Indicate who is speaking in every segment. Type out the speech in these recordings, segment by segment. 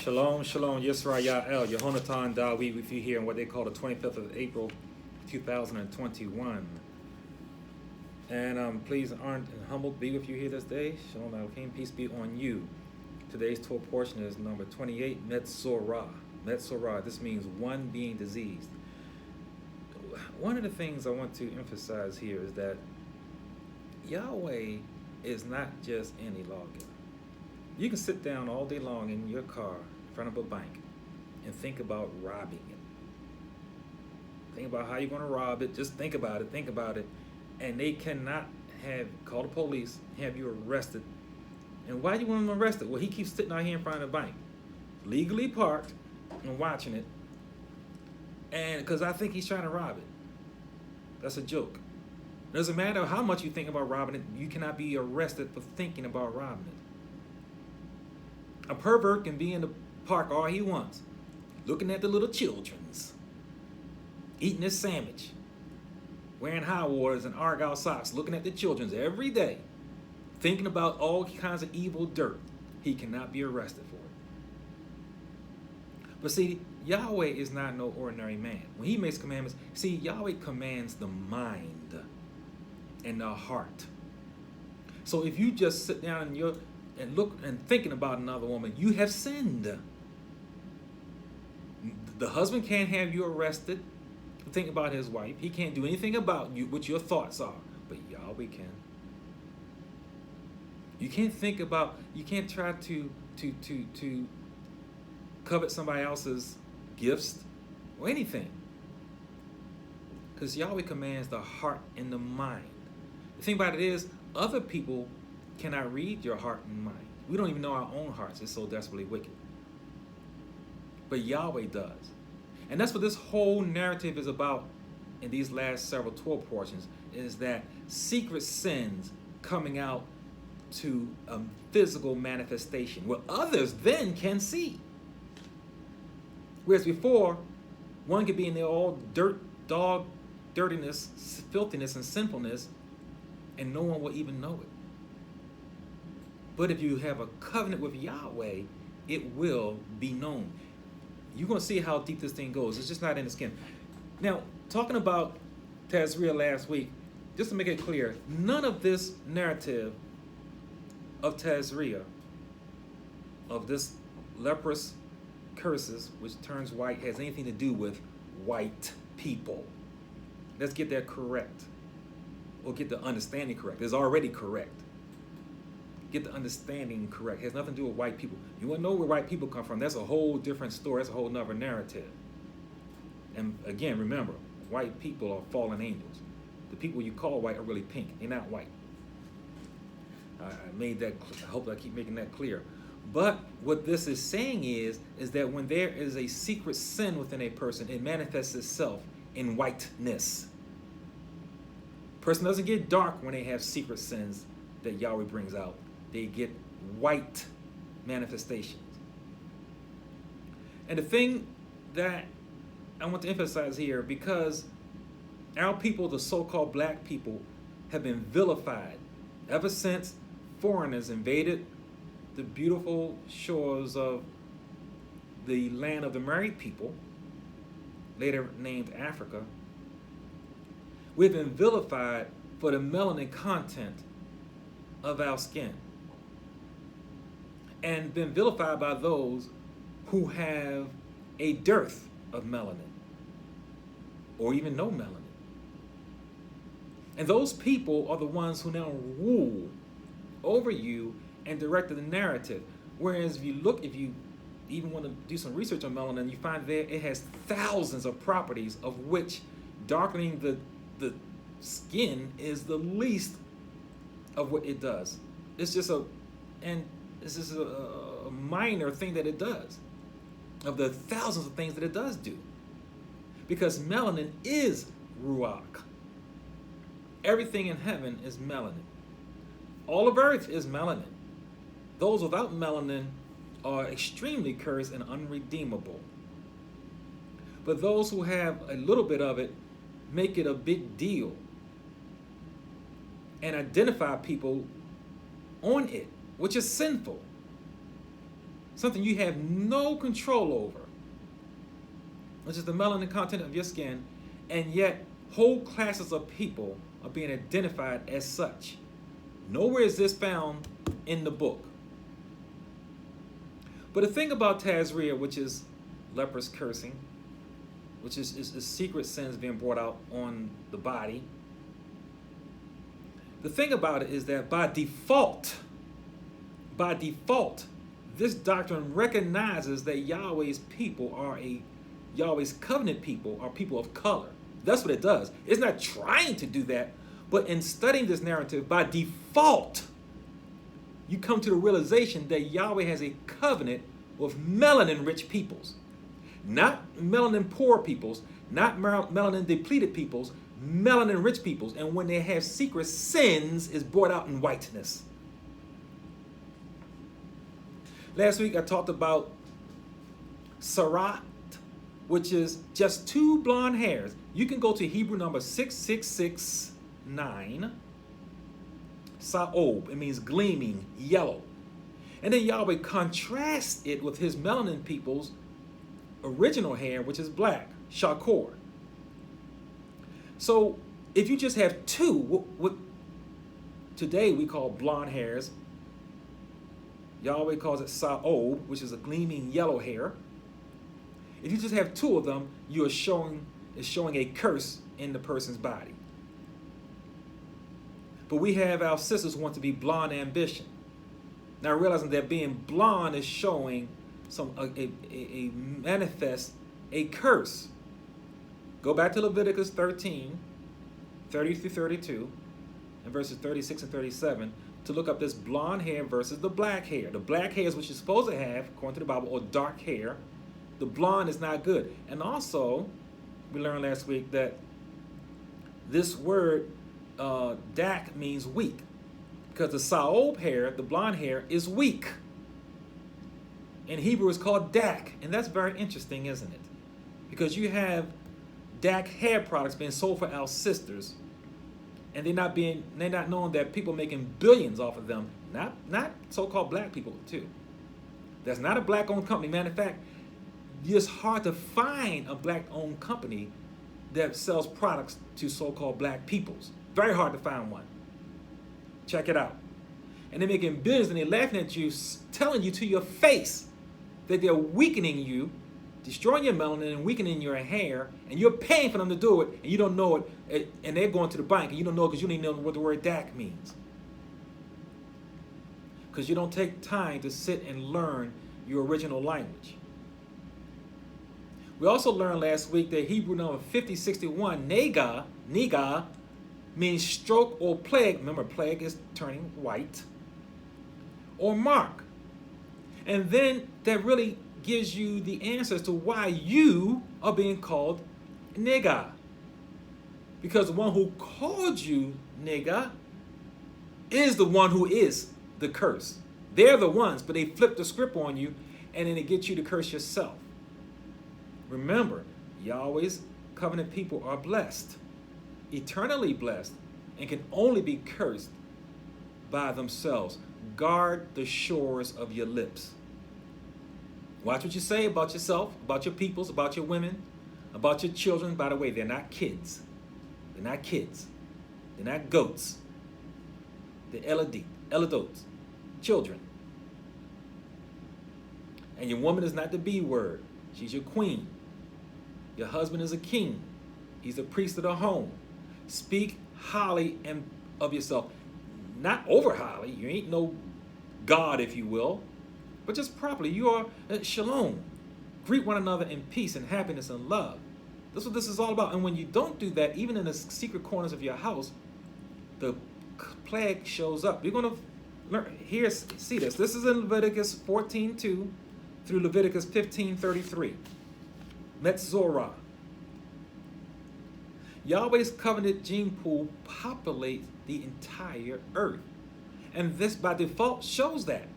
Speaker 1: Shalom, shalom, Yisra Ya'el, Yehonatan Dawi with you here on what they call the 25th of April, 2021. And I'm pleased, honored, and humbled to be with you here this day. Shalom Elohim, peace be on you. Today's Torah portion is number 28, Metzora. Metzora, this means one being diseased. One of the things I want to emphasize here is that Yahweh is not just any lawgiver. You can sit down all day long in your car in front of a bank and think about robbing it. Think about how you're going to rob it. Just think about it. And they cannot call the police, have you arrested. And why do you want them arrested? Well, he keeps sitting out here in front of the bank, legally parked and watching it. And because I think he's trying to rob it. That's a joke. It doesn't matter how much you think about robbing it, you cannot be arrested for thinking about robbing it. A pervert can be in the park all he wants, looking at the little childrens, eating his sandwich, wearing high waters and argyle socks, looking at the childrens every day, thinking about all kinds of evil dirt. He cannot be arrested for it. But see, Yahweh is not no ordinary man. When he makes commandments, see, Yahweh commands the mind and the heart. So if you just sit down and look and thinking about another woman, you have sinned. The husband can't have you arrested for thinking about his wife. He can't do anything about you, what your thoughts are, but Yahweh can. You can't try to covet somebody else's gifts or anything, because Yahweh commands the heart and the mind. The thing about it is, other people cannot read your heart and mind. We don't even know our own hearts. It's so desperately wicked. But Yahweh does. And that's what this whole narrative is about in these last several Torah portions, is that secret sins coming out to a physical manifestation where others then can see. Whereas before, one could be in there all dirtiness, filthiness, and sinfulness, and no one will even know it. But if you have a covenant with Yahweh, it will be known. You're going to see how deep this thing goes. It's just not in the skin. Now, talking about Tazria last week, just to make it clear, none of this narrative of Tazria, of this leprous curses, which turns white, has anything to do with white people. Let's get that correct. Or get the understanding correct. It's already correct. Get the understanding correct. It has nothing to do with white people. You want to know where white people come from? That's a whole different story. That's a whole nother narrative. And again, remember, white people are fallen angels. The people you call white are really pink. They're not white. I made that. I hope I keep making that clear. But what this is saying is that when there is a secret sin within a person, it manifests itself in whiteness. Person doesn't get dark when they have secret sins that Yahweh brings out. They get white manifestations. And the thing that I want to emphasize here, because our people, the so-called black people, have been vilified ever since foreigners invaded the beautiful shores of the land of the married people, later named Africa. We've been vilified for the melanin content of our skin, and been vilified by those who have a dearth of melanin or even no melanin. And those people are the ones who now rule over you and direct the narrative. Whereas if you even want to do some research on melanin, you find there it has thousands of properties, of which darkening the skin is the least of what it does. It's just a minor thing that it does of the thousands of things that it does do. Because melanin is ruach. Everything in heaven is melanin. All of earth is melanin. Those without melanin are extremely cursed and unredeemable. But those who have a little bit of it make it a big deal and identify people on it, which is sinful. something you have no control over, which is the melanin content of your skin, and yet whole classes of people are being identified as such. Nowhere is this found in the book. But the thing about Tazria, which is leprous cursing, which is secret sins being brought out on the body, the thing about it is that by default, this doctrine recognizes that Yahweh's people are Yahweh's covenant people are people of color. That's what it does. It's not trying to do that, but in studying this narrative, by default, you come to the realization that Yahweh has a covenant with melanin-rich peoples. Not melanin-poor peoples, not melanin-depleted peoples, melanin-rich peoples. And when they have secret sins, is brought out in whiteness. Last week I talked about Sarat, which is just 2 blonde hairs. You can go to Hebrew number 6669. Sa'ob, it means gleaming, yellow. And then Yahweh contrasts it with his melanin people's original hair, which is black, Shakor. So if you just have 2, what today we call blonde hairs, Yahweh calls it Sa'ob, which is a gleaming yellow hair. If you just have 2 of them, you are showing a curse in the person's body. But we have our sisters who want to be blonde ambition. Now realizing that being blonde is showing a manifest a curse. Go back to Leviticus 13, 30 through 32, and verses 36 and 37 to look up this blonde hair versus the black hair. The black hair is what you're supposed to have, according to the Bible, or dark hair. The blonde is not good. And also, we learned last week that this word, dak, means weak. Because the Sa'ob hair, the blonde hair, is weak. In Hebrew, it's called dak. And that's very interesting, isn't it? Because you have dak hair products being sold for our sisters. And they're not knowing that people making billions off of them. Not so-called black people, too. That's not a black-owned company. Matter of fact, it's hard to find a black-owned company that sells products to so-called black peoples. Very hard to find one. Check it out. And they're making billions and they're laughing at you, telling you to your face that they're weakening you, destroying your melanin and weakening your hair, and you're paying for them to do it, and you don't know it, and they're going to the bank, and you don't know it because you don't even know what the word dak means. Because you don't take time to sit and learn your original language. We also learned last week that Hebrew number 5061, nega, means stroke or plague. Remember, plague is turning white. Or mark. And then that really gives you the answers to why you are being called nega. Because the one who called you nega is the one who is the curse. They're the ones, but they flip the script on you, and then they get you to curse yourself. Remember, Yahweh's covenant people are blessed, eternally blessed, and can only be cursed by themselves. Guard the shores of your lips. Watch what you say about yourself, about your peoples, about your women, about your children. By the way, they're not kids. They're not kids. They're not goats. They're eladotes, children. And your woman is not the B word. She's your queen. Your husband is a king. He's the priest of the home. Speak highly of yourself. Not over highly. You ain't no God, if you will. But just properly. You are shalom. Greet one another in peace and happiness and love. That's what this is all about. And when you don't do that, even in the secret corners of your house, the plague shows up. You're going to learn. Here, see this. This is in Leviticus 14:2 through Leviticus 15:33. Metzora. Yahweh's covenant gene pool populates the entire earth. And this by default shows that.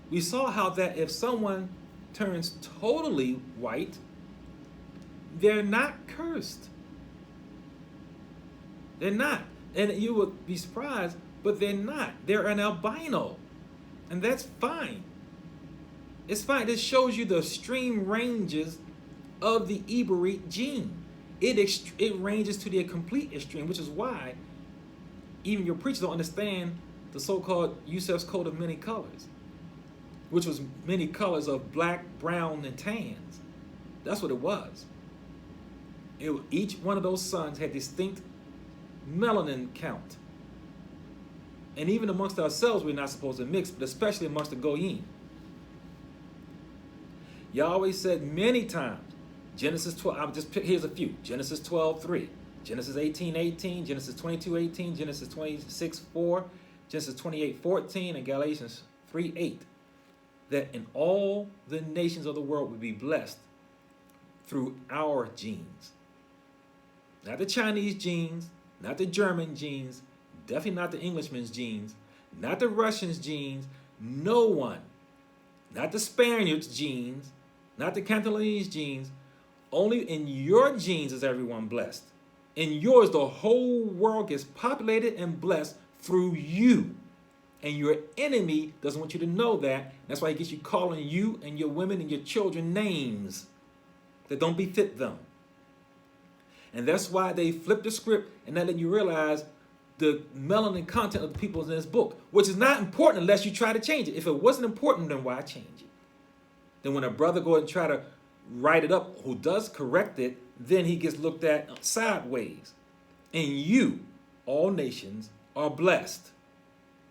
Speaker 1: We saw how that if someone turns totally white, they're not cursed. They're not. And you would be surprised, but they're not. They're an albino. And that's fine. It's fine. This shows you the extreme ranges of the Iberite gene. It ranges to the complete extreme, which is why even your preachers don't understand the so-called Yusef's coat of many colors, which was many colors of black, brown, and tans. That's what it was. Each one of those sons had distinct melanin count. And even amongst ourselves, we're not supposed to mix, but especially amongst the Goyim. Yahweh said many times, Genesis 12, here's a few. Genesis 12:3, Genesis 18:18, Genesis 22:18, Genesis 26:4, Genesis 28:14, and Galatians 3:8, that in all the nations of the world would be blessed through our genes. Not the Chinese genes, not the German genes, definitely not the Englishman's genes, not the Russian's genes, no one. Not the Spaniard's genes, not the Cantonese genes. Only in your genes is everyone blessed. In yours, the whole world gets populated and blessed through you. And your enemy doesn't want you to know that. That's why he gets you calling you and your women and your children names that don't befit them. And that's why they flip the script and not letting you realize the melanin content of the people in this book, which is not important unless you try to change it. If it wasn't important, then why change it? Then when a brother goes and try to write it up, who does correct it, then he gets looked at sideways. And you, all nations, are blessed,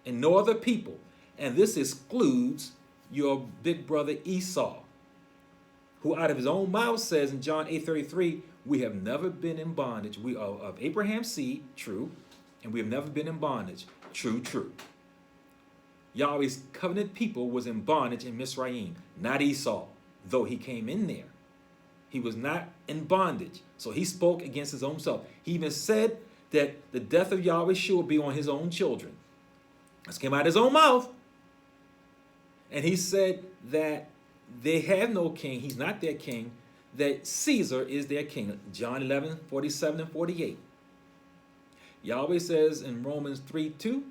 Speaker 1: and no other people. And this excludes your big brother Esau, who out of his own mouth says in John 8:33, we have never been in bondage. We are of Abraham's seed, true, and we have never been in bondage, true, true. Yahweh's covenant people was in bondage in Mizraim, not Esau, though he came in there. He was not in bondage, so he spoke against his own self. He even said that the death of Yahweh should be on his own children. This came out of his own mouth. And he said that they have no king, he's not their king, that Caesar is their king. John 11:47 and 48. Yahweh says in Romans 3:2,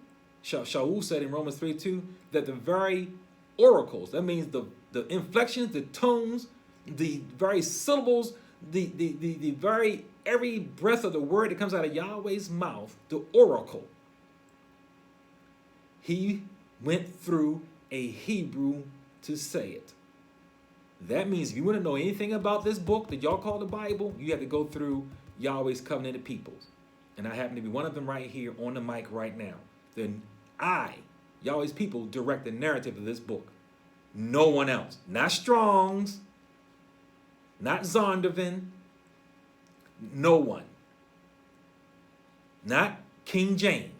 Speaker 1: Shaul said in Romans 3:2, that the very oracles, that means the inflections, the tones, the very syllables, the very, every breath of the word that comes out of Yahweh's mouth, the oracle, he went through a Hebrew to say it. That means if you want to know anything about this book that y'all call the Bible, you have to go through Yahweh's covenanted peoples. And I happen to be one of them right here on the mic right now. Then I, Yahweh's people, direct the narrative of this book. No one else. Not Strong's, not Zondervan, no one. Not King James.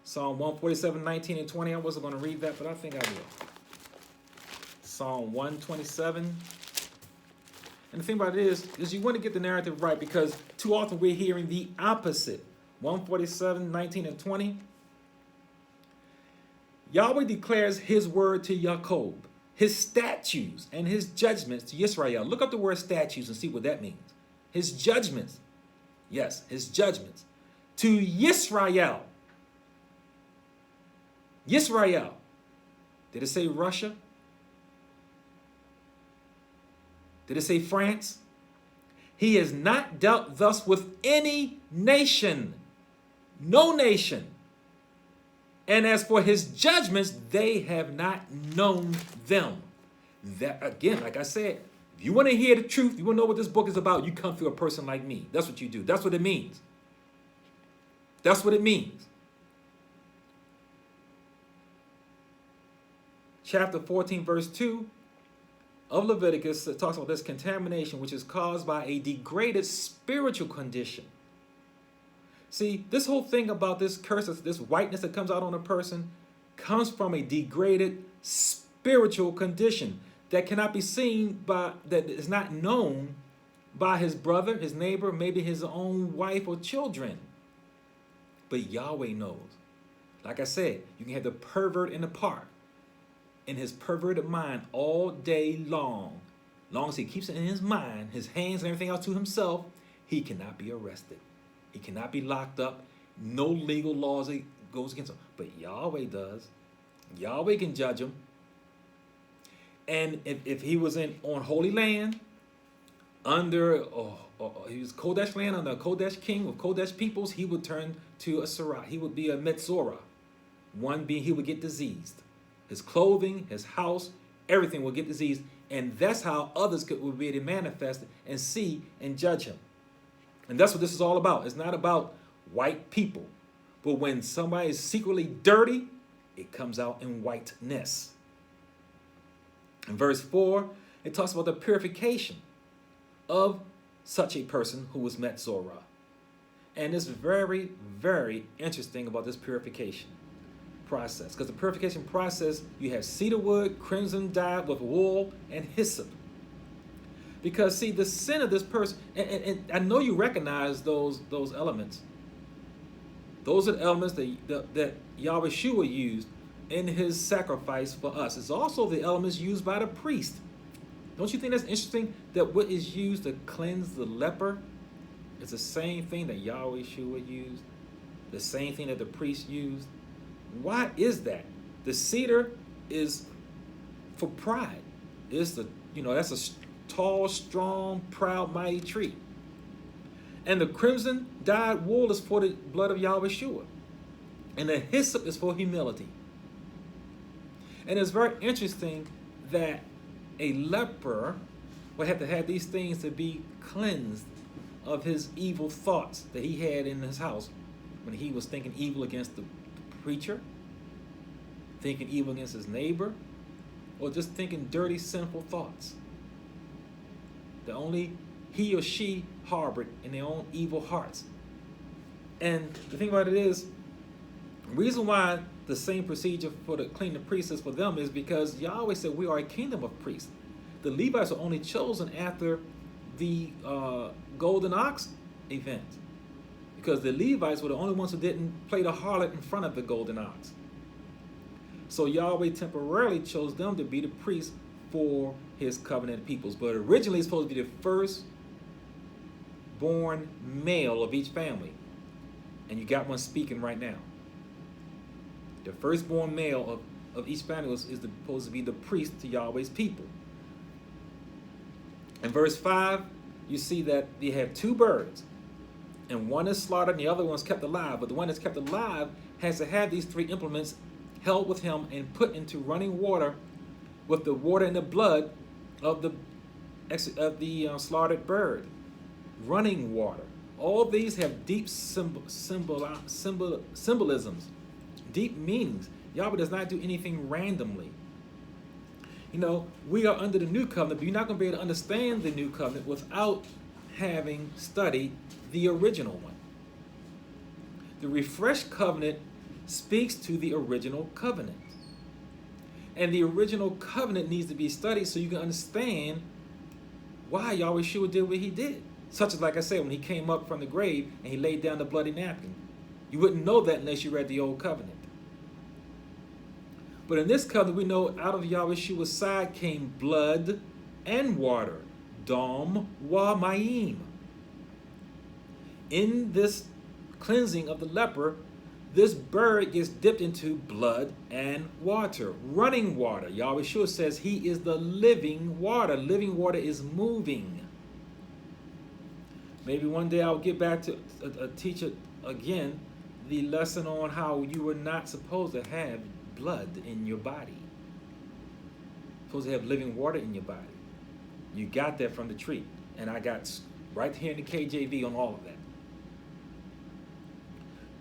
Speaker 1: Psalm 147, 19 and 20. I wasn't going to read that, but I think I will. Psalm 127. And the thing about it is you want to get the narrative right, because too often we're hearing the opposite. 147, 19 and 20. Yahweh declares his word to Jacob, his statutes and his judgments to Israel. Look up the word statutes and see what that means. His judgments. Yes, his judgments. To Israel. Israel. Did it say Russia? Did it say France? He has not dealt thus with any nation. No nation. And as for his judgments, they have not known them. That, again, like I said, if you want to hear the truth, you want to know what this book is about, you come through a person like me. That's what you do. That's what it means. That's what it means. Chapter 14, verse 2 of Leviticus talks about this contamination, which is caused by a degraded spiritual condition. See, this whole thing about this curse, this whiteness that comes out on a person, comes from a degraded spiritual condition that cannot be seen by, that is not known by his brother, his neighbor, maybe his own wife or children. But Yahweh knows. Like I said, you can have the pervert in the park, in his perverted mind all day long. Long as he keeps it in his mind, his hands and everything else to himself, he cannot be arrested. He cannot be locked up. No legal laws that goes against him. But Yahweh does. Yahweh can judge him. And if he was on Holy Land, under he was Kodesh land, under a Kodesh king of Kodesh peoples, he would turn to a Sarah. He would be a Metzora. One being, he would get diseased. His clothing, his house, everything would get diseased. And that's how others would be able to manifest and see and judge him. And that's what this is all about. It's not about white people. But when somebody is secretly dirty, it comes out in whiteness. In verse 4, it talks about the purification of such a person who was Metzora. And it's very, very interesting about this purification process. Because the purification process, you have cedar wood, crimson dyed with wool, and hyssop. Because, see, the sin of this person, and I know you recognize those elements. Those are the elements that Yahweh Shua used in his sacrifice for us. It's also the elements used by the priest. Don't you think that's interesting that what is used to cleanse the leper is the same thing that Yahweh Shua used? The same thing that the priest used? Why is that? The cedar is for pride. It's that's a tall, strong, proud, mighty tree. And the crimson dyed wool is for the blood of Yahweh Shua. And the hyssop is for humility. And it's very interesting that a leper would have to have these things to be cleansed of his evil thoughts that he had in his house when he was thinking evil against the preacher, thinking evil against his neighbor, or just thinking dirty, sinful thoughts that only he or she harbored in their own evil hearts. And the thing about it is, the reason why the same procedure for the clean the priests is for them is because Yahweh said we are a kingdom of priests. The Levites are only chosen after the golden ox event, because the Levites were the only ones who didn't play the harlot in front of the golden ox. So Yahweh temporarily chose them to be the priests for his covenant peoples. But originally it's supposed to be the first born male of each family. And you got one speaking right now. The firstborn male of each family is supposed to be the priest to Yahweh's people. In verse 5, you see that they have two birds. And one is slaughtered and the other one's kept alive. But the one that's kept alive has to have these three implements held with him and put into running water with the water and the blood of the slaughtered bird. Running water. All these have deep symbolisms, deep meanings. Yahweh does not do anything randomly. We are under the new covenant, but you're not going to be able to understand the new covenant without having studied the original one. The refreshed covenant speaks to the original covenant. And the original covenant needs to be studied so you can understand why Yahweh Shua did what he did. Such as, like I said, when he came up from the grave and he laid down the bloody napkin. You wouldn't know that unless you read the old covenant. But in this covenant, we know out of Yahweh Shua's side came blood and water. Dom wa mayim. In this cleansing of the leper, this bird gets dipped into blood and water, running water. Yahweh Shua says he is the living water. Living water is moving. Maybe one day I'll get back to teach it again, the lesson on how you were not supposed to have blood in your body. Supposed to have living water in your body. You got that from the tree. And I got right here in the KJV on all of that.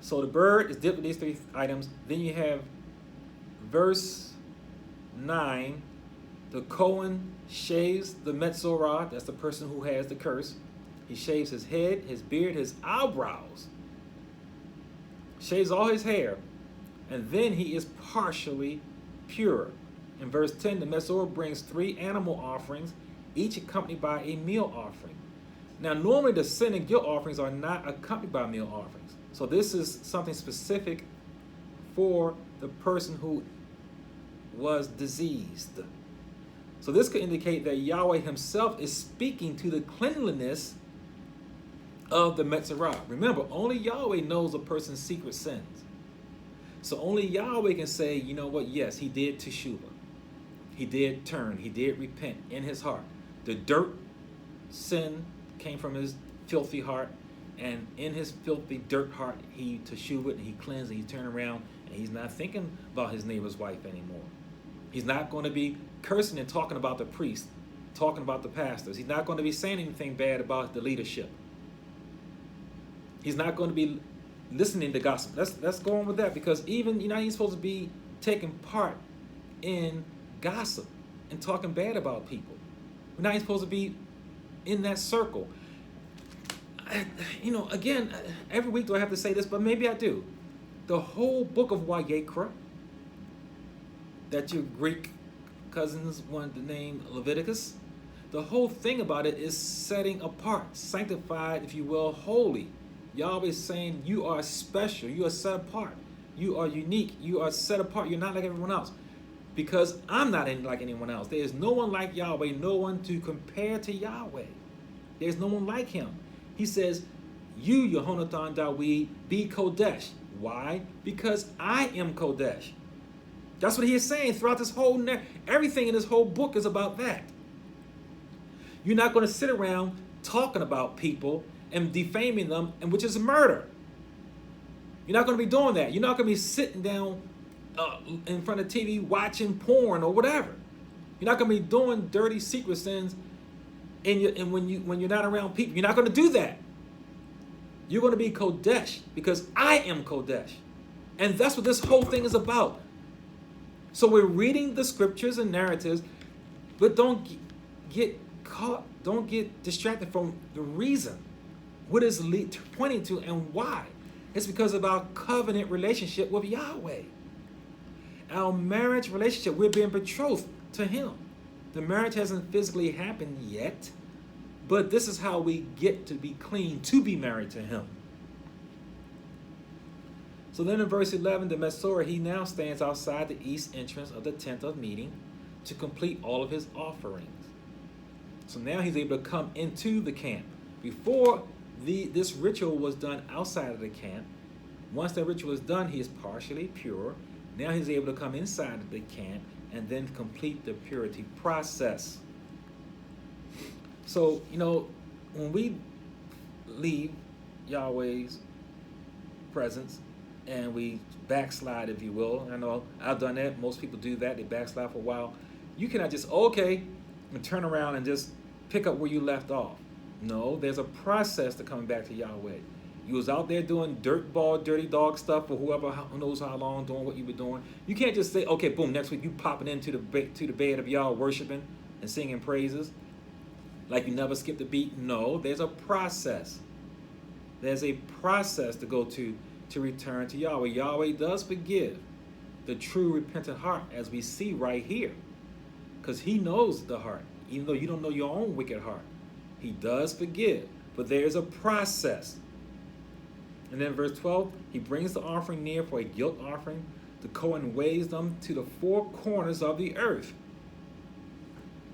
Speaker 1: So the bird is dipped with these three items. Then you have verse 9. The Kohen shaves the Metzora. That's the person who has the curse. He shaves his head, his beard, his eyebrows. Shaves all his hair. And then he is partially pure. In verse 10, the Metzora brings 3 animal offerings, each accompanied by a meal offering. Now, normally the sin and guilt offerings are not accompanied by meal offerings. So this is something specific for the person who was diseased. So this could indicate that Yahweh himself is speaking to the cleanliness of the Metzora. Remember, only Yahweh knows a person's secret sins. So only Yahweh can say, you know what, yes, he did teshuvah. He did turn. He did repent in his heart. The dirt sin came from his filthy heart, and in his filthy dirt heart, he teshuvah, and he cleansed, and he turned around, and he's not thinking about his neighbor's wife anymore. He's not going to be cursing and talking about the priest, talking about the pastors. He's not going to be saying anything bad about the leadership. He's not going to be listening to gossip. Let's go on with that, because even you're not even supposed to be taking part in gossip and talking bad about people. We're not even supposed to be in that circle. Again, every week do I have to say this, but maybe I do. The whole book of Wayekra, that your Greek cousins wanted to name Leviticus, the whole thing about it is setting apart, sanctified, if you will, holy. Yahweh is saying you are special, you are set apart, you are unique, you are set apart, you're not like everyone else. Because I'm not like anyone else. There is no one like Yahweh, no one to compare to Yahweh. There's no one like him. He says, you, Yehonathan Dawid, be Kodesh. Why? Because I am Kodesh. That's what he is saying throughout this whole, everything in this whole book is about that. You're not going to sit around talking about people and defaming them, and which is murder. You're not going to be doing that. You're not going to be sitting down in front of TV watching porn or whatever. You're not going to be doing dirty secret sins when you're not around people. You're not going to do that. You're going to be Kodesh because I am Kodesh. And that's what this whole thing is about. So we're reading the scriptures and narratives, but don't get caught, don't get distracted from the reason. What is pointing to and why? It's because of our covenant relationship with Yahweh. Our marriage relationship, we're being betrothed to him. The marriage hasn't physically happened yet, but this is how we get to be clean, to be married to him. So then in verse 11, the Metzora, he now stands outside the east entrance of the tent of meeting to complete all of his offerings. So now he's able to come into the camp. Before this ritual was done outside of the camp. Once that ritual is done, he is partially pure. Now he's able to come inside of the camp and then complete the purity process. So, when we leave Yahweh's presence and we backslide, if you will, I know I've done that. Most people do that. They backslide for a while. You cannot just, and turn around and just pick up where you left off. No, there's a process to coming back to Yahweh. You was out there doing dirtball, dirty dog stuff for whoever knows how long, doing what you were doing. You can't just say, okay, boom, next week you popping into the bed of Yah, worshiping and singing praises like you never skipped a beat. No, there's a process. There's a process to go to return to Yahweh. Yahweh does forgive the true repentant heart, as we see right here, because he knows the heart, even though you don't know your own wicked heart. He does forgive, but there's a process. And then verse 12, he brings the offering near for a guilt offering. The Kohen weighs them to the four corners of the earth,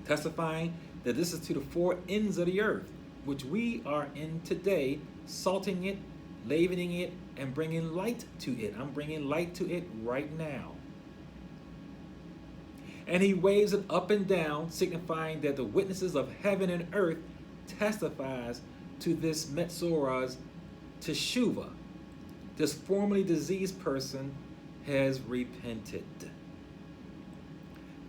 Speaker 1: testifying that this is to the four ends of the earth, which we are in today, salting it, leavening it, and bringing light to it. I'm bringing light to it right now. And he waves it up and down, signifying that the witnesses of heaven and earth testifies to this Metzora's teshuvah. This formerly diseased person has repented.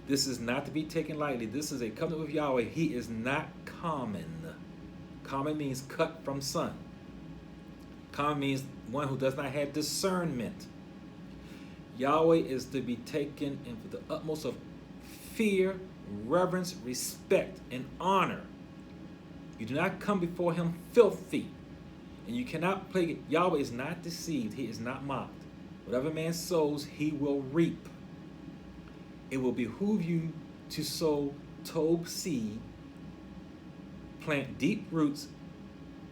Speaker 1: This is not to be taken lightly. This is a covenant with Yahweh. He is not common. Common means cut from sun. Common means one who does not have discernment. Yahweh is to be taken in for the utmost of fear, reverence, respect, and honor. You do not come before him filthy. And you cannot play. Yahweh is not deceived. He is not mocked. Whatever man sows, he will reap. It will behoove you to sow Tob seed, plant deep roots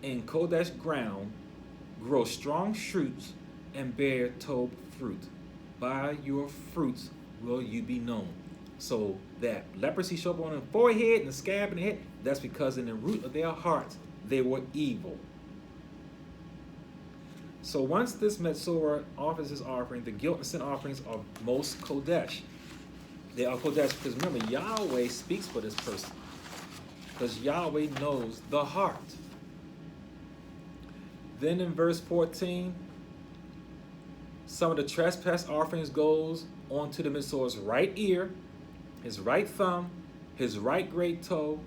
Speaker 1: in Kodesh ground, grow strong shoots, and bear Tob fruit. By your fruits will you be known. So that leprosy show up on the forehead and the scab in the head, that's because in the root of their hearts they were evil. So once this Metzora offers his offering, the guilt and sin offerings are most Kodesh. They are Kodesh because remember, Yahweh speaks for this person. Because Yahweh knows the heart. Then in verse 14, some of the trespass offerings goes onto the Metzora's right ear, his right thumb, his right great toe,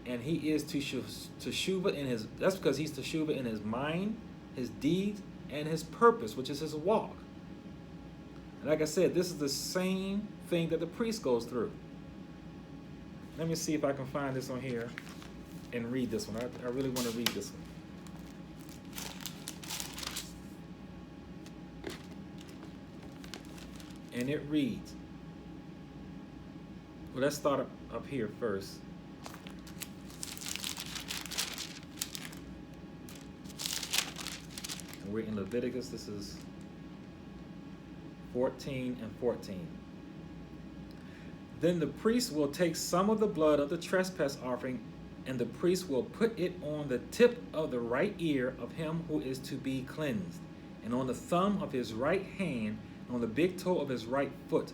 Speaker 1: and he is teshuva in his, that's because he's teshuva in his mind, his deeds, and his purpose, which is his walk. And like I said, this is the same thing that the priest goes through. Let me see if I can find this on here and read this one. I really want to read this one. And it reads, well, let's start up here first. And we're in Leviticus. This is 14 and 14. Then the priest will take some of the blood of the trespass offering, and the priest will put it on the tip of the right ear of him who is to be cleansed, and on the thumb of his right hand, and on the big toe of his right foot.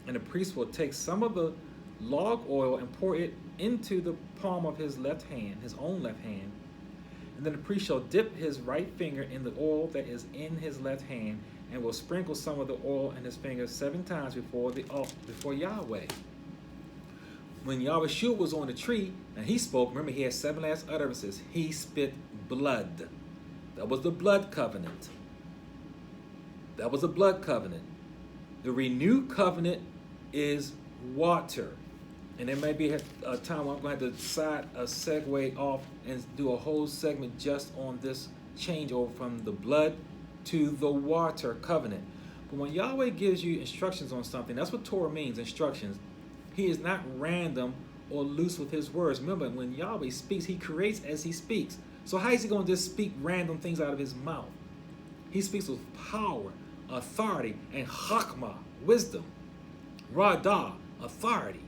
Speaker 1: And the priest will take some of the log oil and pour it into the palm of his left hand, his own left hand. And then the priest shall dip his right finger in the oil that is in his left hand, and will sprinkle some of the oil in his finger 7 times before Yahweh. When Yahweh was on the tree and he spoke, remember he had 7 last utterances. He spit blood. That was the blood covenant. That was the blood covenant. The renewed covenant is water. And there may be a time where I'm going to have to segue off and do a whole segment just on this changeover from the blood to the water covenant. But when Yahweh gives you instructions on something, that's what Torah means, instructions. He is not random or loose with his words. Remember, when Yahweh speaks, he creates as he speaks. So how is he going to just speak random things out of his mouth? He speaks with power, authority, and chakmah, wisdom. Radah, authority.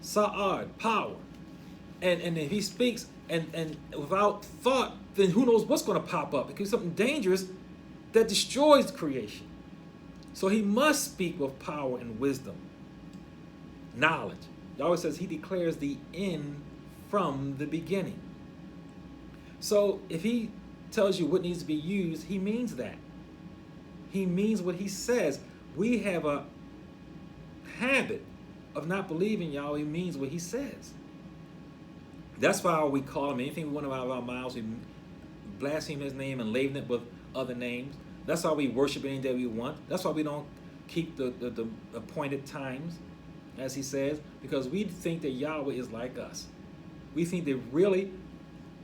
Speaker 1: Sa'ad, power. And if he speaks and without thought, then who knows what's going to pop up? It could be something dangerous that destroys creation. So he must speak with power and wisdom. Knowledge. Yahweh says he declares the end from the beginning. So if he tells you what needs to be used, he means that. He means what he says. We have a habit of not believing Yahweh means what he says. That's why we call him anything we want out of our mouths. We blaspheme his name and label it with other names. That's why we worship any day we want. That's why we don't keep the appointed times, as he says, because we think that Yahweh is like us. We think that really,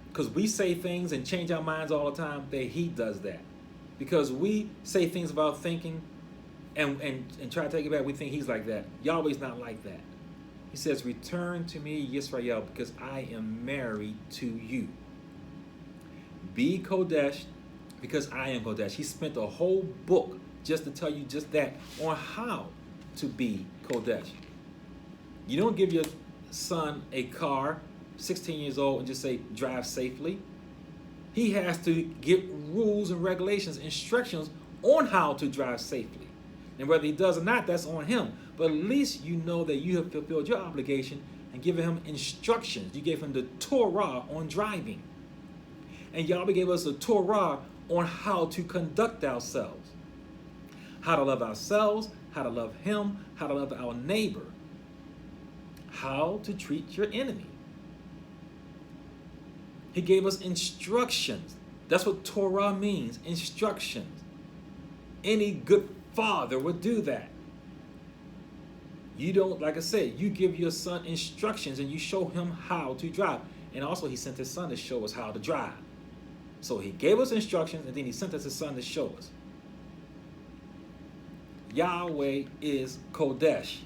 Speaker 1: because we say things and change our minds all the time, that he does that. Because we say things about thinking and try to take it back, we think he's like that. Yahweh's not like that. He says, return to me, Yisrael, because I am married to you. Be Kodesh, because I am Kodesh. He spent a whole book just to tell you just that, on how to be Kodesh. You don't give your son a car, 16 years old, and just say, drive safely. He has to get rules and regulations, instructions on how to drive safely. And whether he does or not, that's on him. But at least you know that you have fulfilled your obligation and given him instructions. You gave him the Torah on driving. And Yahweh gave us a Torah on how to conduct ourselves. How to love ourselves, how to love him, how to love our neighbor. How to treat your enemy. He gave us instructions. That's what Torah means, instructions. Any good father would do that. You don't, like I said, you give your son instructions and you show him how to drive. And also he sent his son to show us how to drive. So he gave us instructions and then he sent us his son to show us. Yahweh is Kodesh.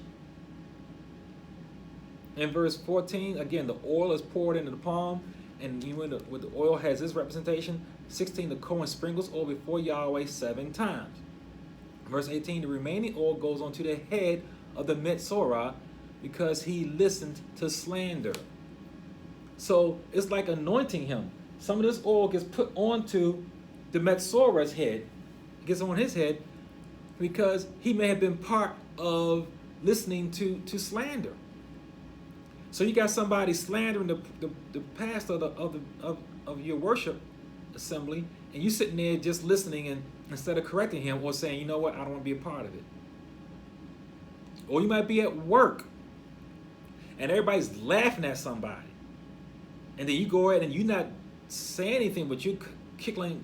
Speaker 1: In verse 14, again, the oil is poured into the palm, and when the oil has this representation. 16, the Kohen sprinkles oil before Yahweh 7 times. Verse 18, the remaining oil goes onto the head of the Metzora because he listened to slander. So it's like anointing him. Some of this oil gets put onto the Metzora's head, gets on his head, because he may have been part of listening to slander. So you got somebody slandering the pastor of your worship assembly, and you sitting there just listening, and instead of correcting him or saying, you know what, I don't want to be a part of it. Or you might be at work and everybody's laughing at somebody, and then you go ahead and you not say anything, but you kickling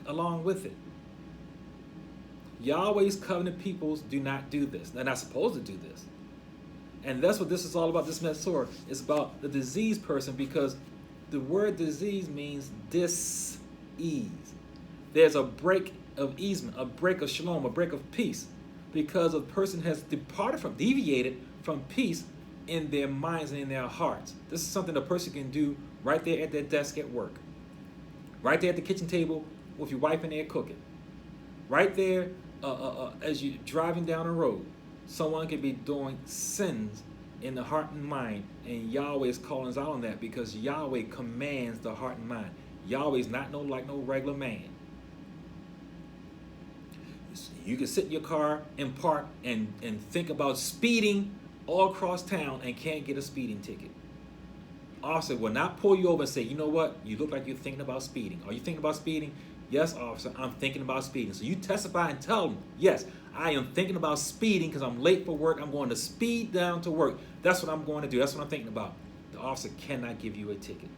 Speaker 1: along with it. Yahweh's covenant peoples do not do this. They're not supposed to do this. And that's what this is all about. This Metzora is about the diseased person, because the word disease means dis-ease. There's a break of easement, a break of shalom, a break of peace, because a person has deviated from peace in their minds and in their hearts. This is something a person can do right there at their desk at work, right there at the kitchen table with your wife in there cooking, right there as you're driving down the road. Someone can be doing sins in the heart and mind, and Yahweh is calling us out on that, because Yahweh commands the heart and mind. Yahweh is not like no regular man. You can sit in your car and park and think about speeding all across town and can't get a speeding ticket. Officer will not pull you over and say, you know what, you look like you're thinking about speeding. Are you thinking about speeding? Yes, officer, I'm thinking about speeding. So you testify and tell them, yes, I am thinking about speeding because I'm late for work. I'm going to speed down to work. That's what I'm going to do. That's what I'm thinking about. The officer cannot give you a ticket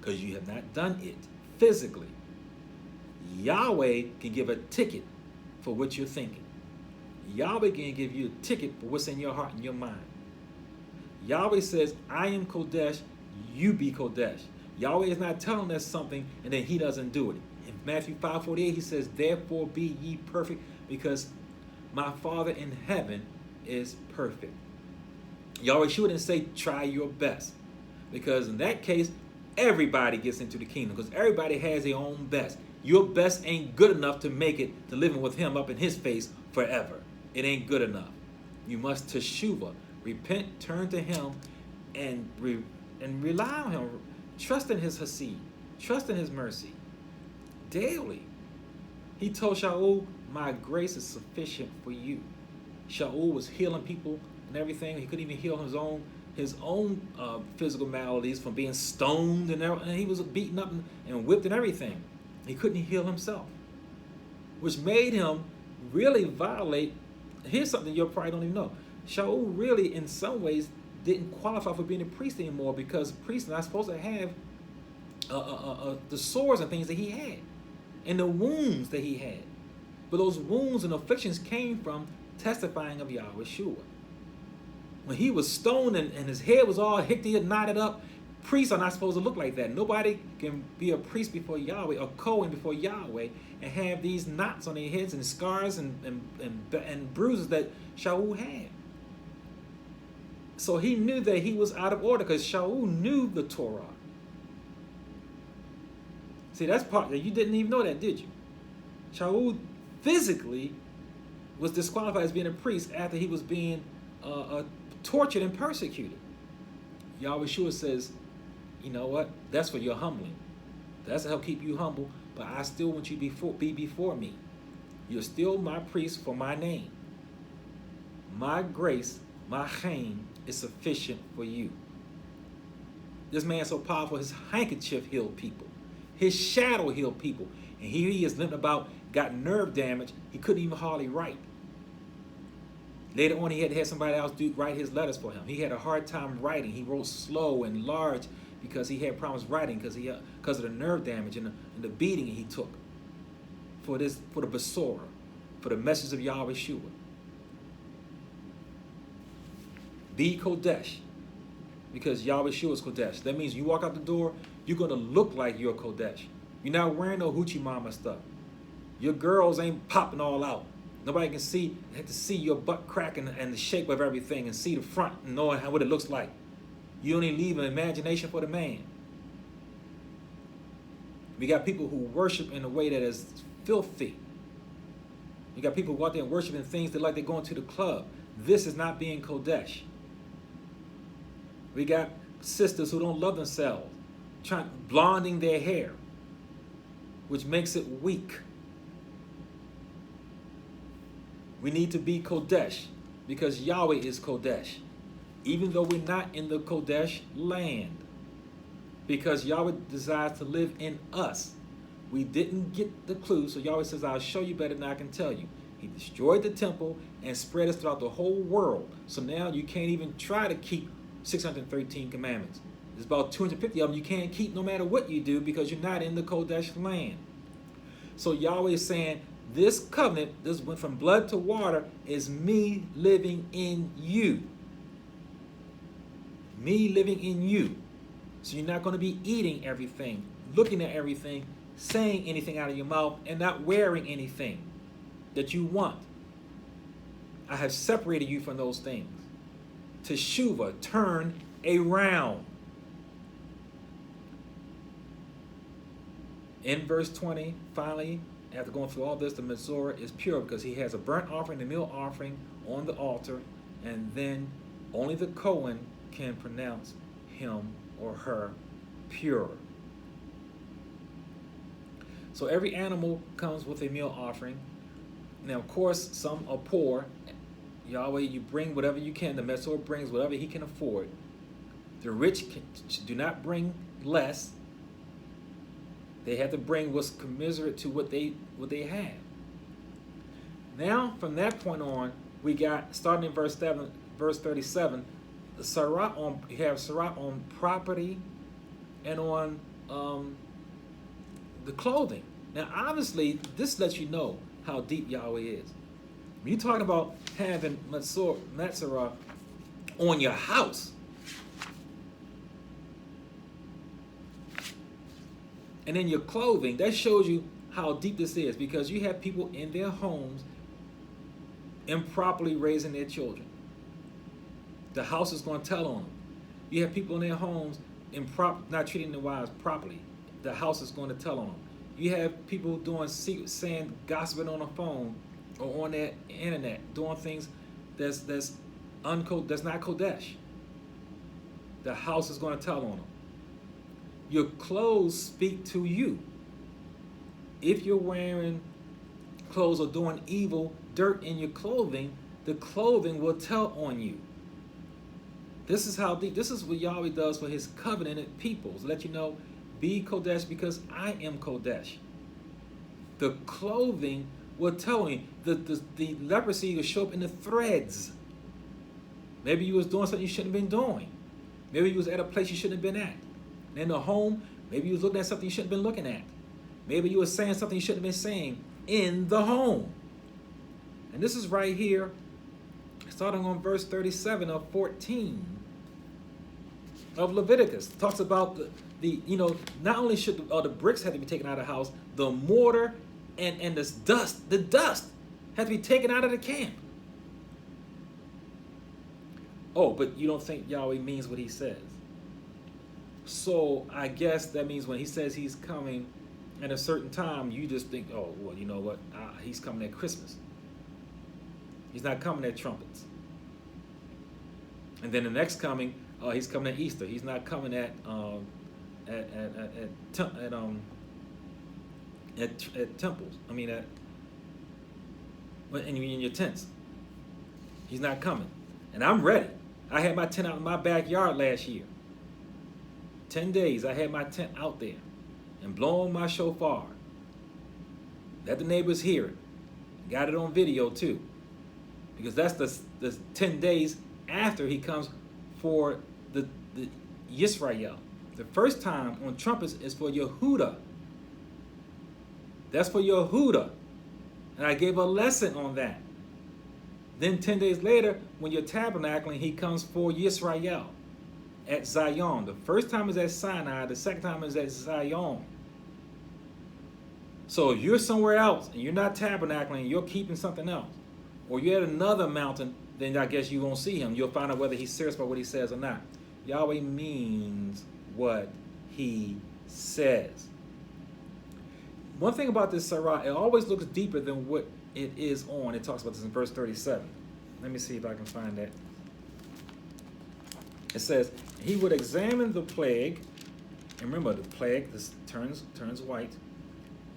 Speaker 1: because you have not done it physically. Yahweh can give a ticket for what you're thinking. Yahweh can give you a ticket for what's in your heart and your mind. Yahweh says, I am Kodesh, you be Kodesh. Yahweh is not telling us something and then he doesn't do it. In Matthew 5:48, he says, therefore be ye perfect, because my Father in heaven is perfect. Yahweh shouldn't say try your best, because in that case, everybody gets into the kingdom, because everybody has their own best. Your best ain't good enough to make it to living with him up in his face forever. It ain't good enough. You must teshuvah, repent, turn to him, and rely on him. Trust in his hasid. Trust in his mercy. Daily. He told Shaul, my grace is sufficient for you. Shaul was healing people and everything. He couldn't even heal his own physical maladies from being stoned, and he was beaten up and whipped and everything. He couldn't heal himself, which made him really violate. Here's something you probably don't even know. Shaul really, in some ways, didn't qualify for being a priest anymore, because priests are not supposed to have the sores and things that he had, and the wounds that he had. But those wounds and afflictions came from testifying of Yahweh. When he was stoned and his head was all hicked and knotted up, priests are not supposed to look like that. Nobody can be a priest before Yahweh, or Cohen before Yahweh, and have these knots on their heads and scars and bruises that Shaul had. So he knew that he was out of order, because Shaul knew the Torah. See, that's part that you didn't even know that, did you? Shaul physically was disqualified as being a priest after he was being tortured and persecuted. Yahweh says, you know what? That's for your humbling. That's to help keep you humble, but I still want you to be before me. You're still my priest for my name. My grace, my chaim, is sufficient for you. This man's so powerful, his handkerchief healed people. His shadow healed people. And here he is living about, got nerve damage. He couldn't even hardly write. Later on, he had to have somebody else write his letters for him. He had a hard time writing. He wrote slow and large because he had problems writing, because of the nerve damage and the beating he took for the Metzora, for the message of Yahweh Shua. Be Kodesh, because Yahweh Shua is Kodesh. That means you walk out the door, you're going to look like you're Kodesh. You're not wearing no hoochie mama stuff. Your girls ain't popping all out. Nobody can see, have to see your butt crack and the shape of everything, and see the front and know what it looks like. You only leave an imagination for the man. We got people who worship in a way that is filthy. You got people who go out there and worship in things that like they're going to the club. This is not being Kodesh. We got sisters who don't love themselves, blonding their hair. which makes it weak. We need to be Kodesh because Yahweh is Kodesh, even though we're not in the Kodesh land, because Yahweh desires to live in us. We didn't get the clue, so Yahweh says, I'll show you better than I can tell you. He destroyed the temple and spread us throughout the whole world. So now you can't even try to keep 613 commandments. There's about 250 of them you can't keep no matter what you do because you're not in the Kodesh land. So Yahweh is saying, this covenant, this went from blood to water, is me living in you. Me living in you. So you're not going to be eating everything, looking at everything, saying anything out of your mouth, and not wearing anything that you want. I have separated you from those things. Teshuvah, turn around. In verse 20, finally, after going through all this, the Metzora is pure because he has a burnt offering, a meal offering on the altar, and then only the Cohen can pronounce him or her pure. So every animal comes with a meal offering. Now, of course, some are poor. Yahweh, you bring whatever you can. The Metzora brings whatever he can afford. The rich do not bring less. They have to bring what's commensurate to what they have. Now, from that point on, we got, starting in verse 37, the Sarah on, you have Sarah on property and on the clothing. Now, obviously, this lets you know how deep Yahweh is. When you're talking about having Metzora on your house, and in your clothing, that shows you how deep this is, because you have people in their homes improperly raising their children. The house is going to tell on them. You have people in their homes not treating their wives properly. The house is going to tell on them. You have people doing saying gossiping on the phone or on the internet, doing things that's not Kodesh. The house is going to tell on them. Your clothes speak to you. If you're wearing clothes or doing evil, dirt in your clothing, the clothing will tell on you. This is how deep. This is what Yahweh does for his covenanted peoples. Let you know, be Kodesh because I am Kodesh. The clothing will tell me. The leprosy will show up in the threads. Maybe you was doing something you shouldn't have been doing. Maybe you was at a place you shouldn't have been at. In the home, maybe you was looking at something you shouldn't have been looking at. Maybe you were saying something you shouldn't have been saying in the home. And this is right here, starting on verse 37 of 14 of Leviticus. It talks about the not only should the bricks have to be taken out of the house, the mortar and the dust had to be taken out of the camp. Oh, but you don't think Yahweh means what he says. So I guess that means when he says he's coming at a certain time, you just think, oh, well, you know what? He's coming at Christmas. He's not coming at trumpets. And then the next coming, he's coming at Easter. He's not coming at temples. I mean, in your tents. He's not coming. And I'm ready. I had my tent out in my backyard last year. 10 days I had my tent out there and blowing my shofar. Let the neighbors hear it. Got it on video too. Because that's the 10 days after he comes for the Yisrael. The first time on trumpets is for Yehuda. That's for Yehuda. And I gave a lesson on that. Then 10 days later, when you're tabernacling, he comes for Yisrael at Zion. The first time is at Sinai. The second time is at Zion. So if you're somewhere else and you're not tabernacling, you're keeping something else, or you're at another mountain, then I guess you won't see him. You'll find out whether he's serious about what he says or not. Yahweh means what he says. One thing about this Sarah, it always looks deeper than what it is on. It talks about this in verse 37. Let me see if I can find that. It says, he would examine the plague, and remember the plague, this turns white,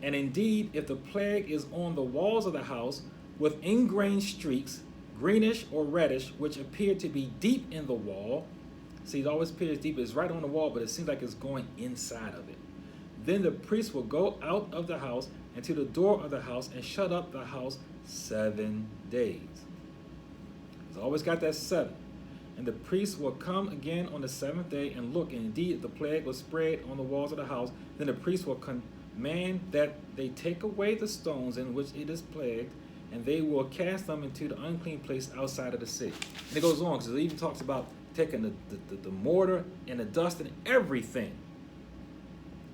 Speaker 1: And indeed, if the plague is on the walls of the house with ingrained streaks, greenish or reddish, which appear to be deep in the wall, see, it always appears deep, it's right on the wall, but it seems like it's going inside of it. Then the priest will go out of the house and to the door of the house and shut up the house 7 days. It's always got that 7. And the priest will come again on the 7th day and look, and indeed the plague was spread on the walls of the house. Then the priest will command that they take away the stones in which it is plagued, and they will cast them into the unclean place outside of the city. And it goes on, because it even talks about taking the mortar and the dust and everything,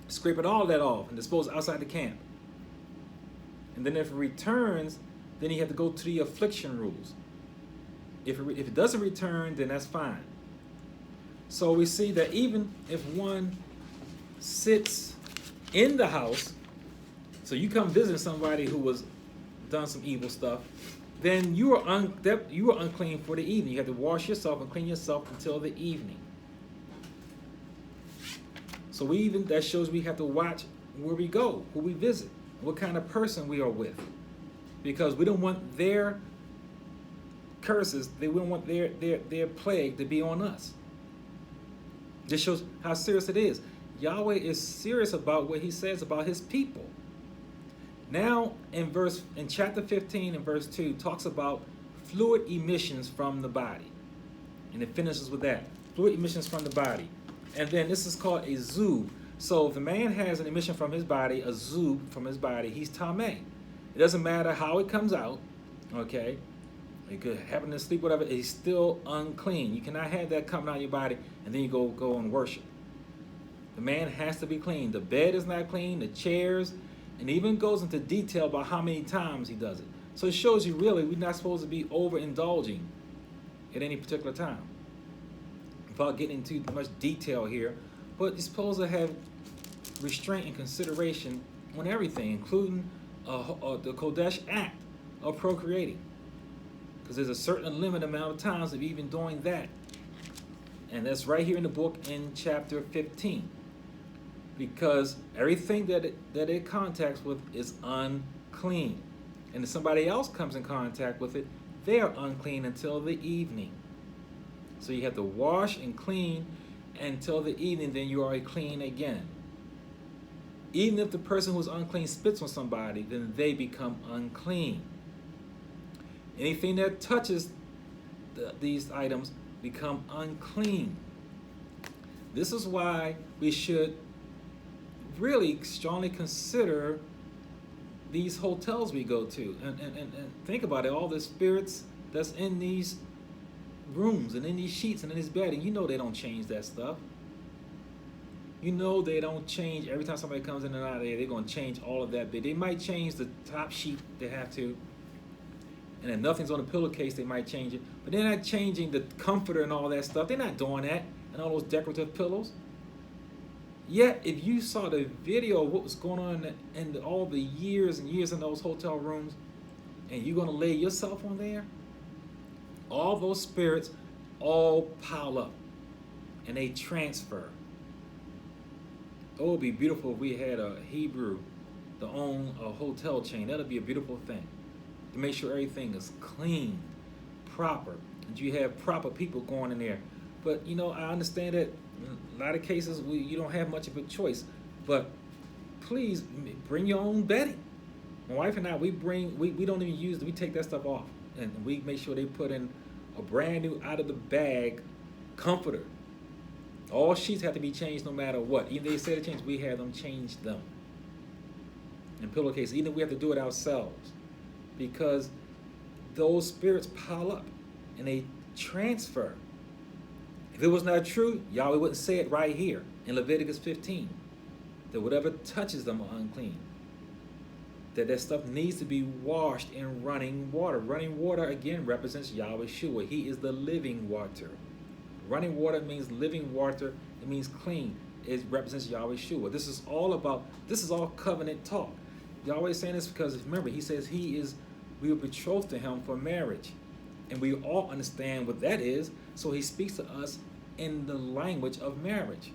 Speaker 1: scraping all that off and dispose outside the camp. And then if it returns, then you have to go to the affliction rules. If it doesn't return, then that's fine. So we see that even if one sits in the house, so you come visit somebody who was done some evil stuff, then you are unclean for the evening. You have to wash yourself and clean yourself until the evening. So that shows we have to watch where we go, who we visit, what kind of person we are with, because we don't want their curses, we don't want their plague to be on us. This shows how serious it is. Yahweh is serious about what he says about his people. Now in chapter 15 and verse 2 talks about fluid emissions from the body. And it finishes with that. Fluid emissions from the body. And then this is called a zub. So if the man has an emission from his body, a zub from his body, he's tameh. It doesn't matter how it comes out, okay? You could happen to sleep, whatever, it's still unclean. You cannot have that coming out of your body and then you go and worship. The man has to be clean. The bed is not clean, the chairs, and even goes into detail about how many times he does it. So it shows you really we're not supposed to be overindulging at any particular time. Without getting into much detail here, but you're supposed to have restraint and consideration on everything, including the Kodesh act of procreating. Because there's a certain limited amount of times of even doing that. And that's right here in the book in chapter 15. Because everything that it contacts with is unclean. And if somebody else comes in contact with it, they are unclean until the evening. So you have to wash and clean until the evening, then you are clean again. Even if the person who's unclean spits on somebody, then they become unclean. Anything that touches these items become unclean. This is why we should really strongly consider these hotels we go to. And think about it, all the spirits that's in these rooms and in these sheets and in this bedding. You know they don't change that stuff. You know they don't change. Every time somebody comes in and out of there, they're going to change all of that bed. They might change the top sheet, they have to. And if nothing's on the pillowcase, they might change it. But they're not changing the comforter and all that stuff. They're not doing that. And all those decorative pillows. Yet, if you saw the video of what was going on in all the years and years in those hotel rooms, and you're going to lay yourself on there, all those spirits all pile up. And they transfer. Oh, it would be beautiful if we had a Hebrew to own a hotel chain. That would be a beautiful thing. To make sure everything is clean, proper, and you have proper people going in there. But you know, I understand that in a lot of cases you don't have much of a choice. But please bring your own bedding. My wife and I, we don't even use it. We take that stuff off, and we make sure they put in a brand new out of the bag comforter. All sheets have to be changed no matter what. Even if they say to change, we have them change them. And pillowcases, even if we have to do it ourselves. Because those spirits pile up and they transfer. If it was not true, Yahweh wouldn't say it right here in Leviticus 15. That whatever touches them are unclean. That stuff needs to be washed in running water. Running water, again, represents Yahweh Shua. He is the living water. Running water means living water. It means clean. It represents Yahweh Shua. This is all covenant talk. Yahweh is saying this because, remember, he says we are betrothed to him for marriage. And we all understand what that is, so he speaks to us in the language of marriage.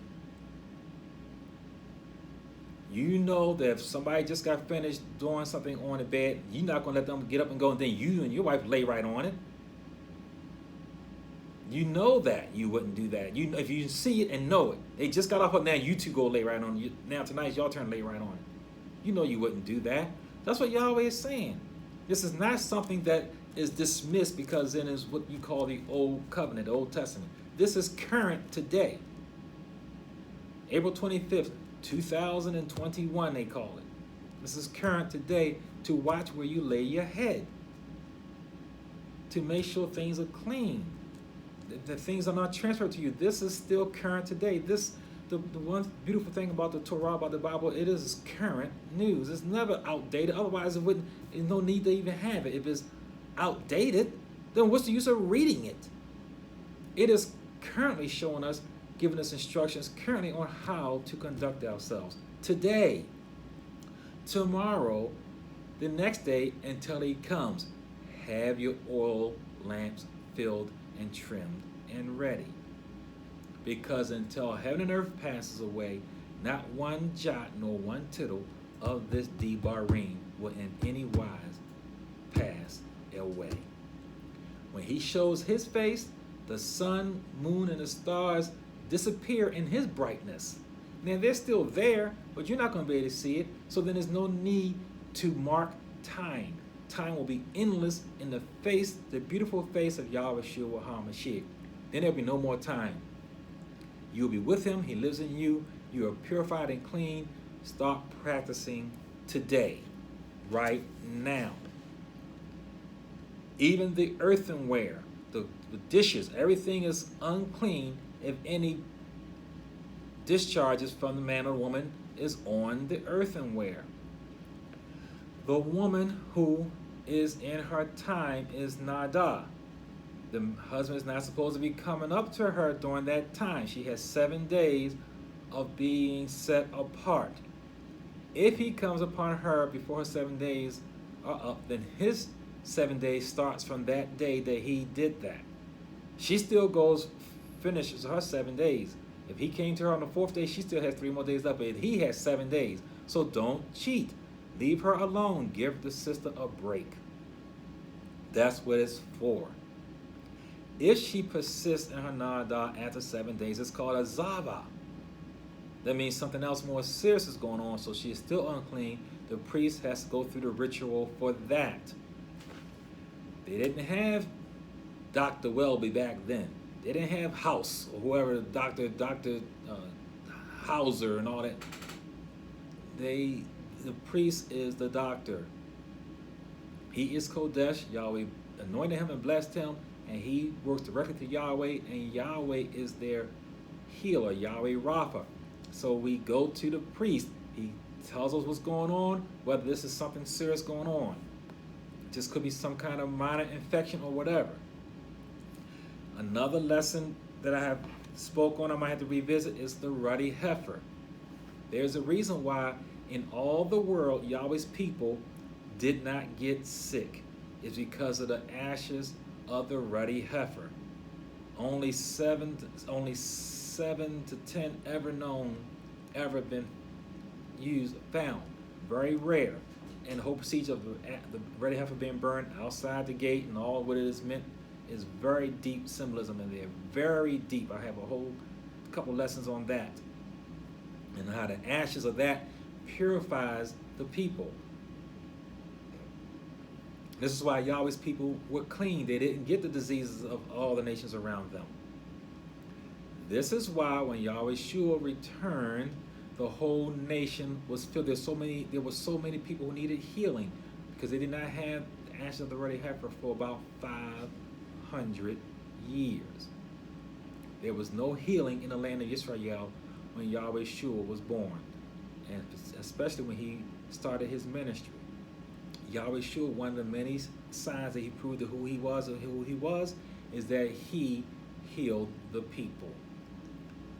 Speaker 1: You know that if somebody just got finished doing something on the bed, you're not going to let them get up and go, and then you and your wife lay right on it. You know that you wouldn't do that. You, if you see it and know it, they just got off of now. You two go lay right on it. Now tonight it's your turn to lay right on it. You know you wouldn't do that. That's what Yahweh is saying. This is not something that is dismissed because then is what you call the Old Covenant, the Old Testament. This is current today. April 25th, 2021, they call it. This is current today to watch where you lay your head. To make sure things are clean. That things are not transferred to you. This is still current today. The one beautiful thing about the Torah, about the Bible, it is current news. It's never outdated. Otherwise, there's no need to even have it. If it's outdated, then what's the use of reading it? It is currently showing us, giving us instructions currently on how to conduct ourselves. Today, tomorrow, the next day, until he comes. Have your oil lamps filled and trimmed and ready. Because until heaven and earth passes away, not one jot nor one tittle of this Debarim will in any wise pass away. When he shows his face, the sun, moon, and the stars disappear in his brightness. Now they're still there, but you're not going to be able to see it, so then there's no need to mark time. Time will be endless in the face, the beautiful face of Yahweh Shua HaMashiach. Then there'll be no more time. You'll be with him. He lives in you. You are purified and clean. Start practicing today, right now. Even the earthenware, the dishes, everything is unclean if any discharges from the man or woman is on the earthenware. The woman who is in her time is Nada. The husband is not supposed to be coming up to her during that time. She has 7 days of being set apart. If he comes upon her before her 7 days are up, then his 7 days starts from that day that he did that. She still finishes her 7 days. If he came to her on the 4th day, she still has 3 more days left, but he has 7 days. So don't cheat. Leave her alone. Give the sister a break. That's what it's for. If she persists in her nada after 7 days, it's called a zava. That means something else more serious is going on, so she is still unclean. The priest has to go through the ritual for that. They didn't have Dr. Welby back then. They didn't have House or whoever, Dr. Hauser and all that. The priest is the doctor. He is Kodesh. Yahweh anointed him and blessed him, and he works directly to Yahweh, and Yahweh is their healer, Yahweh Rapha. So we go to the priest. He tells us what's going on, whether this is something serious going on. It just could be some kind of minor infection or whatever. Another lesson that I have spoke on, I might have to revisit, is the ruddy heifer. There's a reason why in all the world Yahweh's people did not get sick. It's because of the ashes of the ruddy heifer. Only 7 to 10 ever been used, found. Very rare. And the whole procedure of the ruddy heifer being burned outside the gate and all what it is meant is very deep symbolism in there. Very deep. I have a whole couple lessons on that. And how the ashes of that purifies the people. This is why Yahweh's people were clean. They didn't get the diseases of all the nations around them. This is why when Yahweh Shua returned, the whole nation was filled. There were so many people who needed healing because they did not have the ashes of the ruddy heifer for about 500 years. There was no healing in the land of Israel when Yahweh Shua was born, and especially when he started his ministry. Yahweh Shua, one of the many signs that he proved who he was is that he healed the people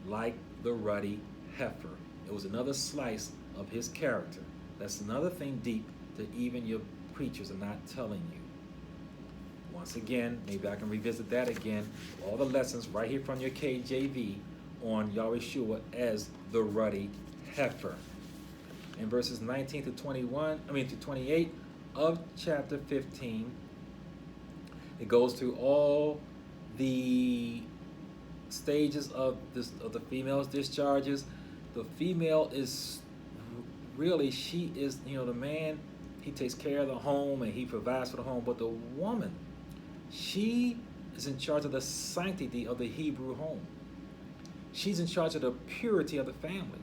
Speaker 1: like the ruddy heifer. It was another slice of his character. That's another thing deep that even your preachers are not telling you. Once again, maybe I can revisit that again. All the lessons right here from your KJV on Yahweh Shua as the ruddy heifer. in verses 19 to 28 of chapter 15. It goes through all the stages of the female's discharges. The female is really, she is, the man, he takes care of the home and he provides for the home. But the woman, she is in charge of the sanctity of the Hebrew home. She's in charge of the purity of the family,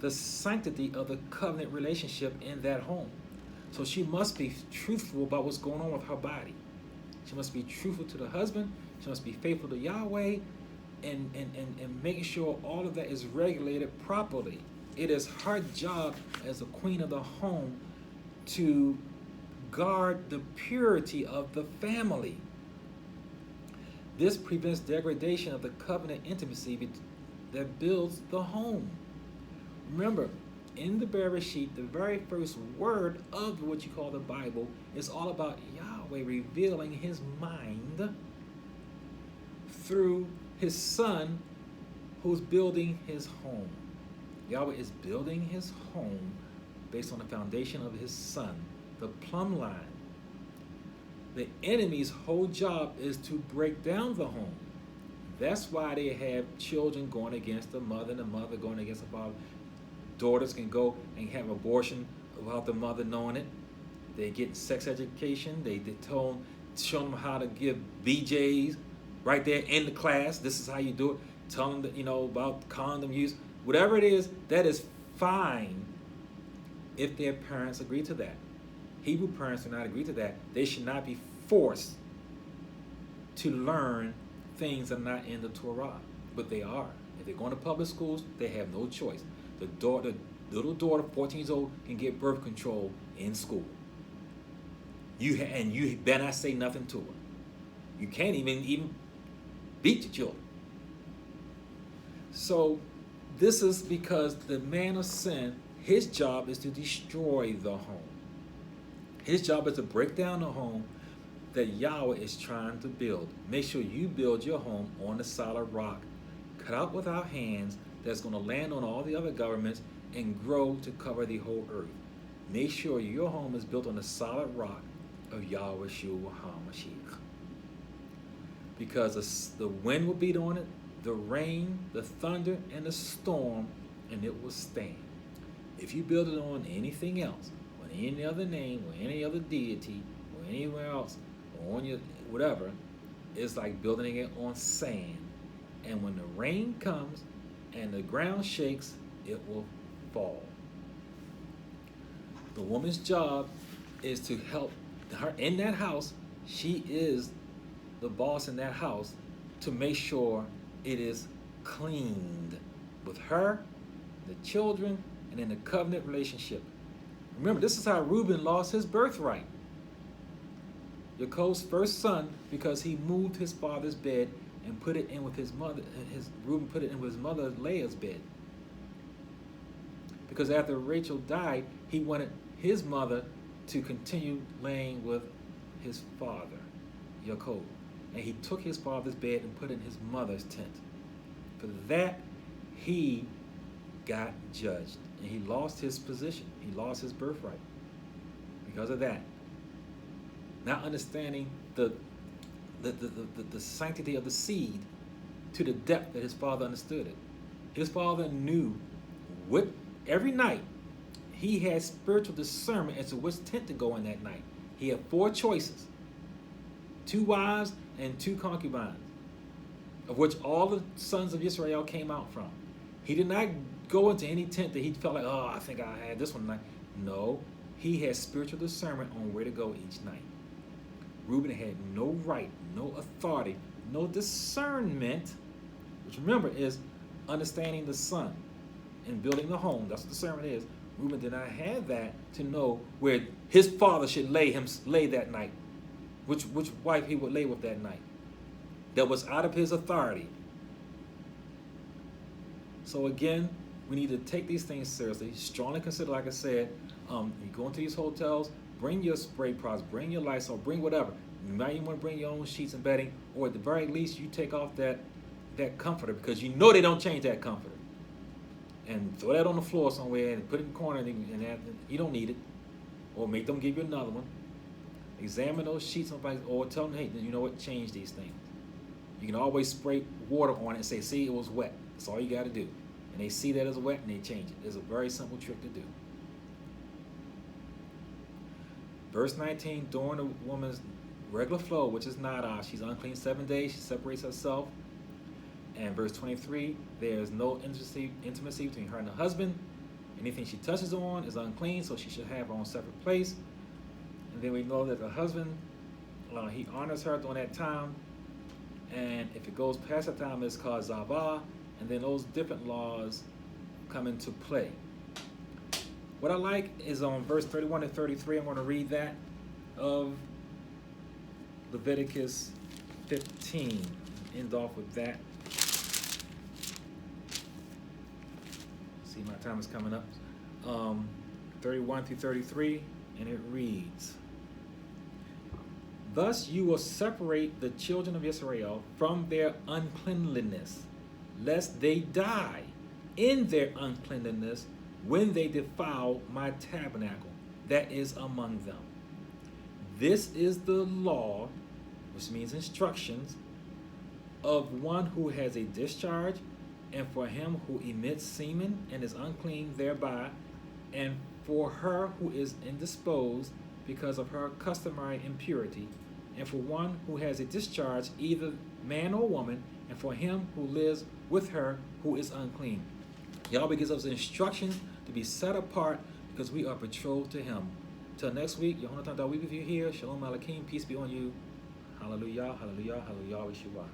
Speaker 1: the sanctity of the covenant relationship in that home. So she must be truthful about what's going on with her body. She must be truthful to the husband. She must be faithful to Yahweh, and making sure all of that is regulated properly. It is her job as the queen of the home to guard the purity of the family. This prevents degradation of the covenant intimacy that builds the home. Remember, in the Bereshit, the very first word of what you call the Bible is all about Yahweh revealing his mind through his son who's building his home. Yahweh is building his home based on the foundation of his son, the plumb line. The enemy's whole job is to break down the home. That's why they have children going against the mother and the mother going against the father. Daughters can go and have abortion without the mother knowing it. They get sex education. They show them how to give BJs right there in the class. This is how you do it. Tell them that, about condom use. Whatever it is, that is fine if their parents agree to that. Hebrew parents do not agree to that. They should not be forced to learn things that are not in the Torah, but they are. If they're going to public schools, they have no choice. The little daughter, 14 years old, can get birth control in school. You better not say nothing to her. You can't even beat your children. So this is because the man of sin, his job is to destroy the home. His job is to break down the home that Yahweh is trying to build. Make sure you build your home on the solid rock, cut out with our hands, that's going to land on all the other governments and grow to cover the whole earth. Make sure your home is built on the solid rock of Yahweh Shua HaMashiach. Because the wind will beat on it, the rain, the thunder, and the storm, and it will stand. If you build it on anything else, on any other name, or any other deity, or anywhere else, or on your whatever, it's like building it on sand. And when the rain comes and the ground shakes, it will fall. The woman's job is to help her in that house. She is the boss in that house to make sure it is cleaned with her, the children, and in the covenant relationship. Remember, this is how Reuben lost his birthright. Yaakov's first son, because he moved his father's bed and put it in with his mother. Reuben put it in with his mother Leah's bed. Because after Rachel died, he wanted his mother to continue laying with his father, Yaakov. And he took his father's bed and put it in his mother's tent. For that, he got judged. And he lost his position. He lost his birthright. Because of that. Not understanding the sanctity of the seed to the depth that his father understood it. His father knew every night he had spiritual discernment as to which tent to go in that night. He had 4 choices, 2 wives and 2 concubines, of which all the sons of Israel came out from. He did not go into any tent that he felt like, I think I had this one tonight. No, he had spiritual discernment on where to go each night. Reuben had no right, no authority, no discernment, which remember is understanding the son and building the home. That's what discernment is. Reuben did not have that to know where his father should lay that night, which wife he would lay with that night. That was out of his authority. So again, we need to take these things seriously. Strongly consider, like I said, you go into these hotels, bring your spray products, bring your Lysol, bring whatever. You might even want to bring your own sheets and bedding, or at the very least, you take off that comforter, because you know they don't change that comforter. and throw that on the floor somewhere and put it in the corner, and that, you don't need it. Or make them give you another one. Examine those sheets or tell them, hey, you know what, change these things. You can always spray water on it and say, see, it was wet. That's all you got to do. And they see that it's wet and they change it. It's a very simple trick to do. Verse 19, during a woman's regular flow, which is nada, she's unclean 7 days, she separates herself. And verse 23, there is no intimacy between her and her husband. Anything she touches on is unclean, so she should have her own separate place. And then we know that the husband, he honors her during that time. And if it goes past that time, it's called zavah. And then those different laws come into play. What I like is on verse 31 and 33, I'm going to read that of Leviticus 15. End off with that. See, my time is coming up. 31 through 33, and it reads, thus you will separate the children of Israel from their uncleanliness, lest they die in their uncleanliness when they defile my tabernacle that is among them. This is the law, which means instructions, of one who has a discharge, and for him who emits semen and is unclean thereby, and for her who is indisposed because of her customary impurity, and for one who has a discharge, either man or woman, and for him who lives with her who is unclean. Yahweh gives us instructions to be set apart because we are betrothed to him. Till next week, Yehonatan Dawid with you here. Shalom Aleichem. Peace be on you. Hallelujah, hallelujah, hallelujah, Yeshua.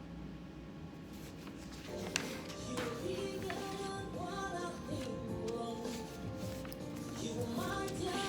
Speaker 1: You might